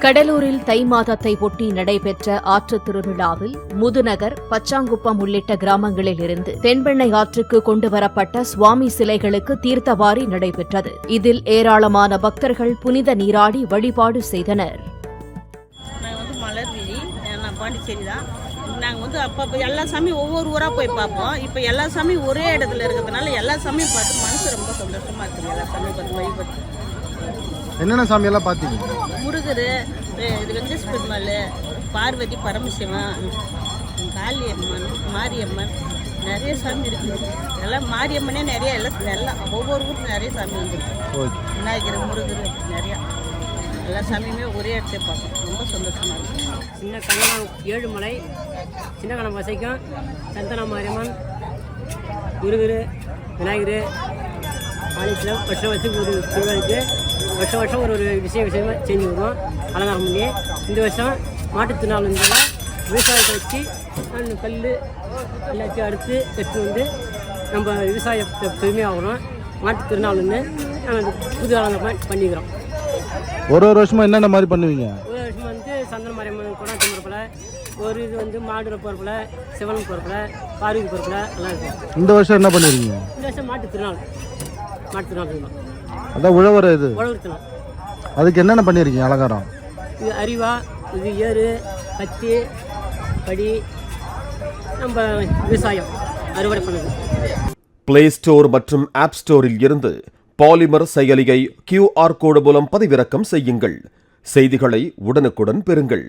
கடலூரில் தை மாதத்தை ஒட்டி நடைபெற்ற ஆற்றுத் திருவிழாவில் முதுநகர், பச்சாங்குப்பம் உள்ளிட்ட கிராமங்களில் இருந்து தென்பெண்ணை ஆற்றுக்கு கொண்டுவரப்பட்ட சுவாமி சிலைகளுக்கு தீர்த்தவாரி நடைபெற்றது. இதில் ஏராளமான பக்தர்கள் புனித நீராடி வழிபாடு செய்தனர். நாங்கள் அப்போ எல்லா சாமியும் ஒவ்வொரு ஊராக போய் பார்ப்போம். இப்போ எல்லா சாமியும் ஒரே இடத்துல இருக்கிறதுனால எல்லா சாமியும் பார்த்து மனசு ரொம்ப சந்தோஷமாக இருக்குது. எல்லா சாமியும் பார்த்து வழிபட்டு. என்னென்ன சாமியெல்லாம் பார்த்தீங்க? முருகர், இது வெங்கடேஷ் பெருமாள், பார்வதி, பரமசிவன், காளியம்மன், மாரியம்மன், நிறைய சாமி இருக்குது. எல்லாம் மாரியம்மனே நிறைய எல்லாம் ஒவ்வொரு ஊருக்கு நிறைய சாமி வந்துருக்கு. விநாயகர், முருகர் நிறையா எல்லா சாமியுமே ஒரே இடத்துல பார்க்கணும். ரொம்ப சந்தோஷமாக இருக்கும். சின்ன கண்ணம் ஏழுமலை, சின்ன கண்ணம் வசைக்கும், சந்தன மாரியம்மன், முருகர், விநாயகர், ஆலயத்தில் வருஷம் வருஷத்துக்கு ஒரு திருவிழாக்கு வருஷம் ஒரு விஷயமாக செஞ்சு வருவோம். அலங்காரம் பண்ணி இந்த வருஷம் மாட்டுத்திருநாள் இருந்தாலும் விவசாயத்தை வச்சு கல் எல்லாத்தையும் அடுத்து எடுத்து வந்து நம்ம விவசாயத்தை பெருமையாகிறோம். மாட்டுத்திருநாள் வந்து நாங்கள் புது அலங்காரம் பண்ணிக்கிறோம். ஒரு வருஷமா என்னென்ன மாதிரி பண்ணுவீங்க? ஒரு வருஷம் வந்து சந்தன மாரியம்மன் கொண்டாட்டம் பொறுப்பில், ஒரு இது வந்து மாடு பொறுப்பில், சிவன் பொறுப்பில், பார்வதி பொறுப்பில் எல்லாம் இருக்கும். இந்த வருஷம் என்ன பண்ணுவீங்க? இந்த வருஷம் மாட்டுத்திருநாள் அதான் உழவர் திருநாள். அதுக்கு என்னென்ன பண்ணியிருக்கீங்க அலங்காரம்? இது அரிவா, இது ஏறு, கத்தி, படி, நம்ம விவசாயம் அறுவடை பண்ணுது. பிளே ஸ்டோர் மற்றும் ஆப் ஸ்டோரில் இருந்து பாலிமர் செயலியை QR கோடு மூலம் பதிவிறக்கம் செய்யுங்கள். செய்திகளை உடனுக்குடன் பெறுங்கள்.